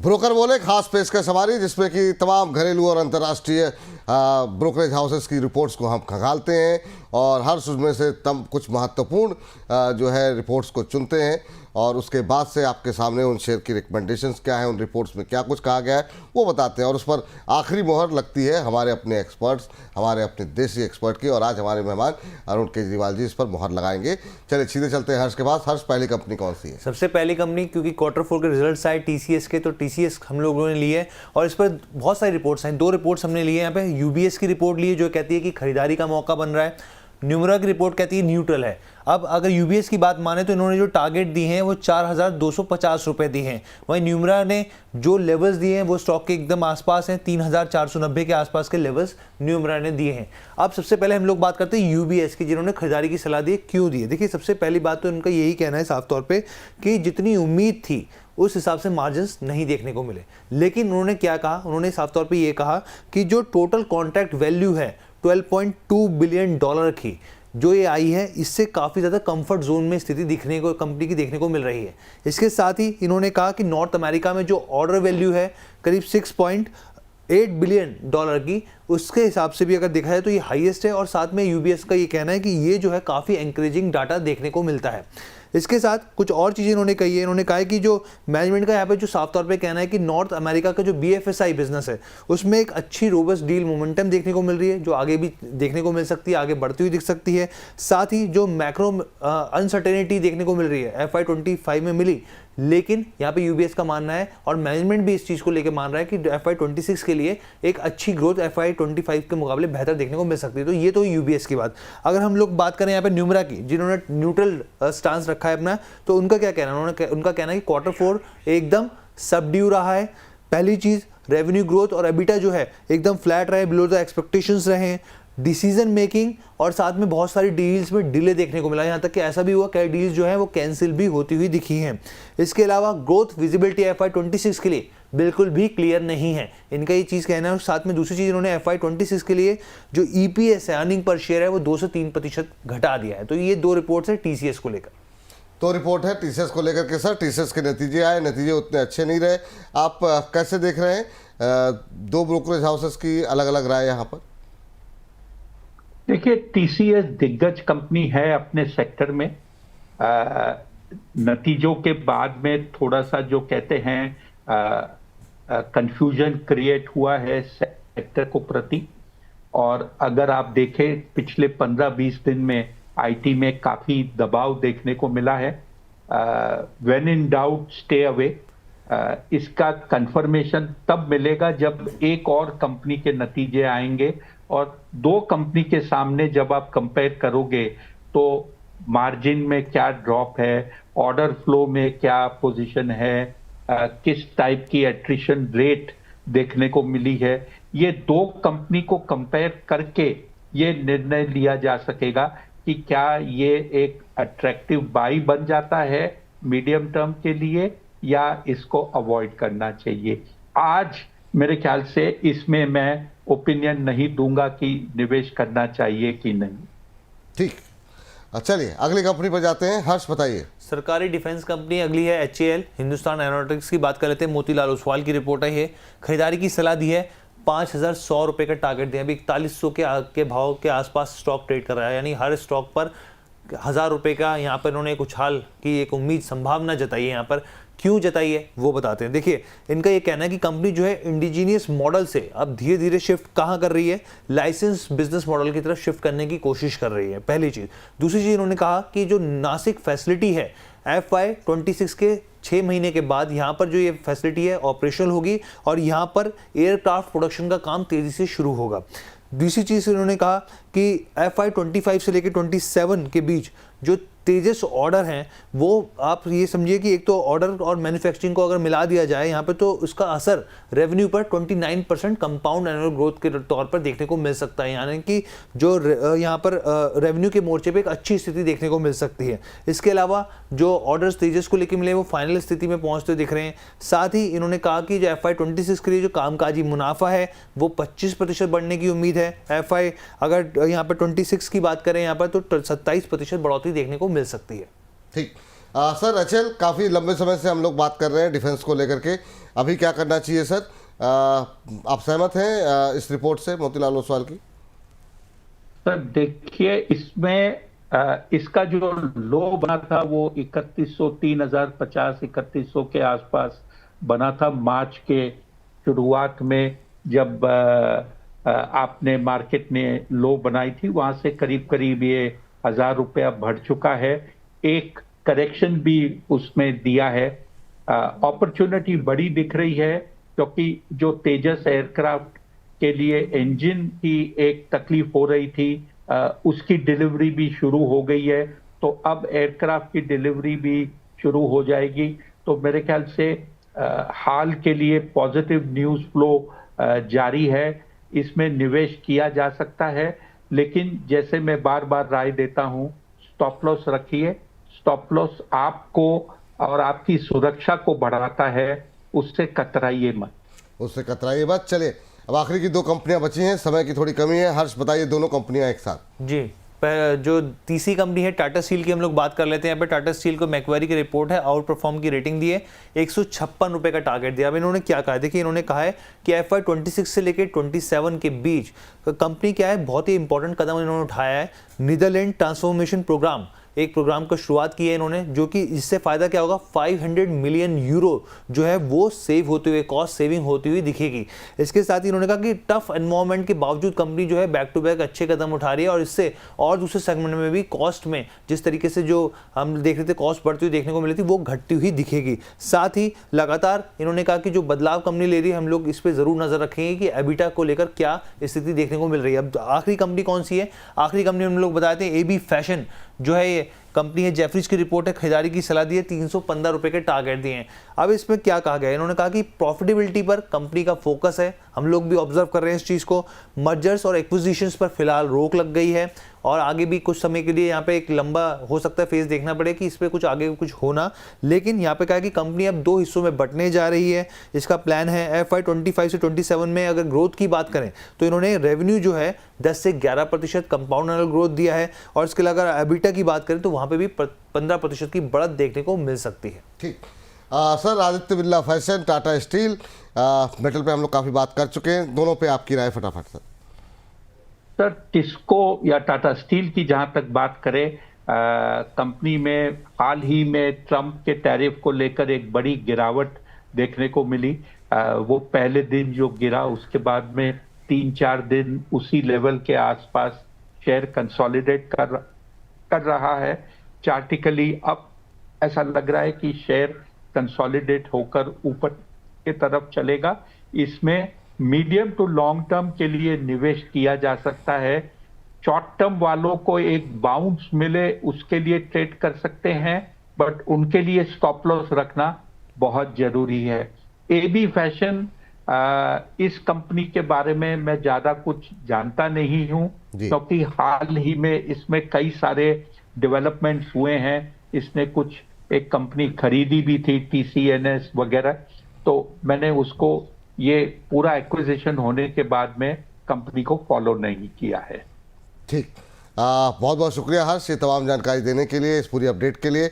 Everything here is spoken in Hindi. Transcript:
ब्रोकर बोले खास पेशकश हमारी, जिसमें कि तमाम घरेलू और अंतर्राष्ट्रीय ब्रोकरेज हाउसेस की रिपोर्ट्स को हम खंगालते हैं और हर उसमें से कुछ महत्वपूर्ण जो है रिपोर्ट्स को चुनते हैं और उसके बाद से आपके सामने उन शेयर की रिकमेंडेशंस क्या है, उन रिपोर्ट्स में क्या कुछ कहा गया है वो बताते हैं और उस पर आखिरी मोहर लगती है हमारे अपने एक्सपर्ट्स, हमारे अपने देसी एक्सपर्ट की। और आज हमारे मेहमान अरुण केजरीवाल जी इस पर मोहर लगाएंगे। चलिए सीधे चलते हैं हर्ष के पास। हर्ष, पहली कंपनी कौन सी है? सबसे पहली कंपनी, क्योंकि Q4 के रिजल्ट्स आए TCS के, तो TCS हम लोगों ने लिए और इस पर बहुत सारी रिपोर्ट्स हैं। 2 रिपोर्ट्स हमने लिए यहाँ पे। UBS की रिपोर्ट ली है जो कहती है कि खरीदारी का मौका बन रहा है। न्यूमरा की रिपोर्ट कहती है न्यूट्रल है। अब अगर UBS की बात माने तो इन्होंने जो टारगेट दी हैं वो 4,250 रुपये दी हैं। वहीं न्यूमरा ने जो लेवल्स दिए हैं वो स्टॉक के एकदम आसपास हैं, 3,490 के आसपास के लेवल्स न्यूमरा ने दिए हैं। अब सबसे पहले हम लोग बात करते हैं UBS की, जिन्होंने खरीदारी की सलाह दी है। क्यों दी है? देखिए, सबसे पहली बात तो उनका यही कहना है साफ तौर पर कि जितनी उम्मीद थी उस हिसाब से मार्जिन्स नहीं देखने को मिले। लेकिन उन्होंने क्या कहा? उन्होंने साफ तौर पे ये कहा कि जो टोटल कॉन्ट्रैक्ट वैल्यू है $12.2 बिलियन की जो ये आई है, इससे काफ़ी ज़्यादा कंफर्ट जोन में स्थिति दिखने को कंपनी की देखने को मिल रही है। इसके साथ ही इन्होंने कहा कि नॉर्थ अमेरिका में जो ऑर्डर वैल्यू है करीब $6.8 बिलियन की, उसके हिसाब से भी अगर देखा जाए तो ये हाईएस्ट है। और साथ में UBS का ये कहना है कि ये जो है काफ़ी एनकरेजिंग डाटा देखने को मिलता है। इसके साथ कुछ और चीज़ें इन्होंने कही है। इन्होंने कहा है कि जो मैनेजमेंट का यहाँ पे जो साफ तौर पे कहना है कि नॉर्थ अमेरिका का जो BFSI बिजनेस है उसमें एक अच्छी रोबस्ट डील मोमेंटम देखने को मिल रही है, जो आगे भी देखने को मिल सकती है, आगे बढ़ती हुई दिख सकती है। साथ ही जो मैक्रो अनसर्टेनिटी देखने को मिल रही है FY 25 में मिली, लेकिन यहाँ पे UBS का मानना है और मैनेजमेंट भी इस चीज़ को लेकर मान रहा है कि FY 26 के लिए एक अच्छी ग्रोथ FY 25 के मुकाबले बेहतर देखने को मिल सकती है। तो ये तो UBS की बात। अगर हम लोग बात करें यहाँ पे न्यूमरा की, जिन्होंने न्यूट्रल स्टांस रखा है अपना, तो उनका क्या कहना है? उनका कहना है कि Q4 एकदम सबड्यू रहा है। पहली चीज़, रेवेन्यू ग्रोथ और EBITDA जो है एकदम फ्लैट रहे, बिलो द एक्सपेक्टेशंस रहे। डिसीजन मेकिंग और साथ में बहुत सारी डील्स में डिले देखने को मिला, यहाँ तक कि ऐसा भी हुआ कई डील्स जो है वो कैंसिल भी होती हुई दिखी हैं। इसके अलावा ग्रोथ विजिबिलिटी FY 26 के लिए बिल्कुल भी क्लियर नहीं है, इनका ये चीज़ कहना है। साथ में दूसरी चीज़, इन्होंने FY 26 के लिए जो EPS है, अर्निंग पर शेयर है, वो 2 से 3% घटा दिया है। तो ये 2 रिपोर्ट्स है TCS को लेकर। तो रिपोर्ट है TCS को लेकर के। सर, TCS के नतीजे आए, नतीजे उतने अच्छे नहीं रहे, आप कैसे देख रहे हैं? 2 ब्रोकरेज हाउसेस की अलग अलग राय यहाँ पर। देखिए, TCS दिग्गज कंपनी है अपने सेक्टर में। नतीजों के बाद में थोड़ा सा जो कहते हैं कंफ्यूजन क्रिएट हुआ है सेक्टर को प्रति। और अगर आप देखें पिछले 15-20 दिन में IT में काफी दबाव देखने को मिला है। When in doubt stay away. इसका कंफर्मेशन तब मिलेगा जब एक और कंपनी के नतीजे आएंगे और 2 कंपनी के सामने जब आप कंपेयर करोगे तो मार्जिन में क्या ड्रॉप है, ऑर्डर फ्लो में क्या पोजीशन है, किस टाइप की एट्रिशन रेट देखने को मिली है, ये 2 कंपनी को कंपेयर करके ये निर्णय लिया जा सकेगा कि क्या ये एक अट्रैक्टिव बाई बन जाता है मीडियम टर्म के लिए या इसको अवॉइड करना चाहिए। आज मेरे ख्याल से इसमें मैं ओपिनियन नहीं दूंगा कि निवेश करना चाहिए कि नहीं। ठीक, चलिए अगली कंपनी पर जाते हैं। हर्ष, बताइए। सरकारी डिफेंस कंपनी अगली है HAL, हिंदुस्तान एरोनॉटिक्स की बात कर लेते हैं। मोतीलाल ओसवाल की रिपोर्ट है ये। खरीदारी की सलाह दी है, 5,100 रुपये का टारगेट दिया। अभी 4100 के भाव के आसपास स्टॉक ट्रेड कर रहा है, यानी हर स्टॉक पर 1,000 रुपये का यहाँ पर इन्होंने एक उछाल की एक उम्मीद संभावना जताई है। यहाँ पर क्यों जताई है वो बताते हैं। देखिए, इनका ये कहना है कि कंपनी जो है इंडिजीनियस मॉडल से अब धीरे धीरे शिफ्ट कहाँ कर रही है, लाइसेंस बिजनेस मॉडल की तरफ शिफ्ट करने की कोशिश कर रही है, पहली चीज़। दूसरी चीज़, इन्होंने कहा कि जो नासिक फैसिलिटी है FY 26 के 6 महीने के बाद यहाँ पर जो ये फैसिलिटी है ऑपरेशनल होगी और यहाँ पर एयरक्राफ्ट प्रोडक्शन का काम तेज़ी से शुरू होगा। दूसरी चीज़ इन्होंने कहा कि FY 25 से लेकर 27 के बीच जो तेजस ऑर्डर हैं वो आप ये समझिए कि एक तो ऑर्डर और मैन्युफैक्चरिंग को अगर मिला दिया जाए यहाँ पे तो उसका असर रेवेन्यू पर 29% कंपाउंड एनुअल ग्रोथ के तौर पर देखने को मिल सकता है, यानी कि जो यहाँ पर रेवेन्यू के मोर्चे पे एक अच्छी स्थिति देखने को मिल सकती है। इसके अलावा जो ऑर्डर्स तेजस को लेकर मिले वो फाइनल स्थिति में पहुँचते दिख रहे हैं। साथ ही इन्होंने कहा कि जो FY 26 के लिए जो कामकाजी मुनाफा है वो 25% बढ़ने की उम्मीद है। FY अगर यहाँ पर 26 की बात करें यहाँ पर तो 27% बढ़ोतरी देखने को मिल सकती है। ठीक, सर अचल, काफ़ी लंबे समय से हम लोग बात कर रहे हैं डिफेंस को लेकर के, अभी क्या करना चाहिए सर? आप सहमत हैं इस रिपोर्ट से मोतीलाल ओसवाल की? सर देखिए, इसमें इसका जो लो बना था वो 3100, 3050, 3100 के आसपास बना था मार्च के शुरुआत में, जब आपने मार्केट ने लो बनाई थी। वहां से करीब करीब ये 1000 रुपया बढ़ चुका है। एक करेक्शन भी उसमें दिया है। अपॉर्चुनिटी बड़ी दिख रही है, क्योंकि जो तेजस एयरक्राफ्ट के लिए इंजन की एक तकलीफ हो रही थी, उसकी डिलीवरी भी शुरू हो गई है। तो अब एयरक्राफ्ट की डिलीवरी भी शुरू हो जाएगी। तो मेरे ख्याल से हाल के लिए पॉजिटिव न्यूज़ फ्लो जारी है, इसमें निवेश किया जा सकता है। लेकिन जैसे मैं बार बार राय देता हूं, स्टॉप लॉस रखिए। स्टॉप लॉस आपको और आपकी सुरक्षा को बढ़ाता है, उससे कतराइए मत। उससे कतराइए मत। चलिए, अब आखिरी की दो कंपनियां बची हैं, समय की थोड़ी कमी है। हर्ष बताइए दोनों कंपनियां एक साथ। जी, जो तीसरी कंपनी है टाटा स्टील की हम लोग बात कर लेते हैं। यहाँ पे टाटा स्टील को मैक्वेरी की रिपोर्ट है, आउट परफॉर्म की रेटिंग दी है, 156 रुपये का टारगेट दिया। अब इन्होंने क्या कहा है, देखिए इन्होंने कहा है कि FY 26 से लेकर 27 के बीच कंपनी क्या है, बहुत ही इंपॉर्टेंट कदम इन्होंने उठाया है। नीदरलैंड ट्रांसफॉर्मेशन प्रोग्राम, एक प्रोग्राम का शुरुआत की है इन्होंने, जो कि इससे फायदा क्या होगा, 500 मिलियन यूरो जो है वो सेव होते हुए, कॉस्ट सेविंग होती हुई दिखेगी। इसके साथ ही इन्होंने कहा कि टफ एनवायरनमेंट के बावजूद कंपनी जो है बैक टू बैक अच्छे कदम उठा रही है, और इससे और दूसरे सेगमेंट में भी कॉस्ट में जिस तरीके से जो हम देख रहे थे कॉस्ट बढ़ती हुई देखने को मिली थी, वो घटती हुई दिखेगी। साथ ही लगातार इन्होंने कहा कि जो बदलाव कंपनी ले रही है, हम लोग इस पर जरूर नजर रखेंगे कि एबिटा को लेकर क्या स्थिति देखने को मिल रही है। अब आखिरी कंपनी कौन सी है? आखिरी कंपनी हम लोग बताते हैं AB फैशन जो है, ये कंपनी है, जेफरीज की रिपोर्ट है, खरीदारी की सलाह दी है, 315 रुपए के टारगेट दिए हैं। अब इसमें क्या कहा गया है, इन्होंने कहा कि प्रॉफिटेबिलिटी पर कंपनी का फोकस है, हम लोग भी ऑब्जर्व कर रहे हैं इस चीज़ को। मर्जर्स और एक्विजिशंस पर फिलहाल रोक लग गई है, और आगे भी कुछ समय के लिए यहाँ पे एक लंबा हो सकता है फेज देखना पड़े कि इस पर कुछ आगे कुछ होना। लेकिन यहाँ पे कहा कि कंपनी अब 2 हिस्सों में बंटने जा रही है। इसका प्लान है FY 25 से 27 में अगर ग्रोथ की बात करें तो इन्होंने रेवेन्यू जो है 10 से 11% कंपाउंड एनुअल ग्रोथ दिया है, और इसके अलावा अगर एबिटा की बात करें तो वहाँ पे भी 15% की बढ़त देखने को मिल सकती है। ठीक। Sir, Aditya Birla fashion, Tata steel, metal पे हम लोग काफ़ी बात कर चुके हैं, दोनों पे आपकी राय फटाफट सर। सर, टिस्को या टाटा स्टील की जहां तक बात करें, कंपनी में हाल ही में ट्रंप के टैरिफ को लेकर एक बड़ी गिरावट देखने को मिली। वो पहले दिन जो गिरा, उसके बाद में 3-4 दिन उसी लेवल के आसपास शेयर कंसोलिडेट कर रहा है। चार्टिकली अब ऐसा लग रहा है कि शेयर कंसोलिडेट होकर ऊपर की तरफ चलेगा। इसमें मीडियम टू लॉन्ग टर्म के लिए निवेश किया जा सकता है। शॉर्ट टर्म वालों को एक बाउंस मिले उसके लिए ट्रेड कर सकते हैं, बट उनके लिए स्टॉप लॉस रखना बहुत जरूरी है। AB फैशन, इस कंपनी के बारे में मैं ज्यादा कुछ जानता नहीं हूं, क्योंकि हाल ही में इसमें कई सारे डेवलपमेंट्स हुए हैं। इसने कुछ एक कंपनी खरीदी भी थी, TCNS वगैरह, तो मैंने उसको ये पूरा एक्विजिशन होने के बाद में कंपनी को फॉलो नहीं किया है। ठीक, बहुत बहुत शुक्रिया हर्ष, ये तमाम जानकारी देने के लिए, इस पूरी अपडेट के लिए।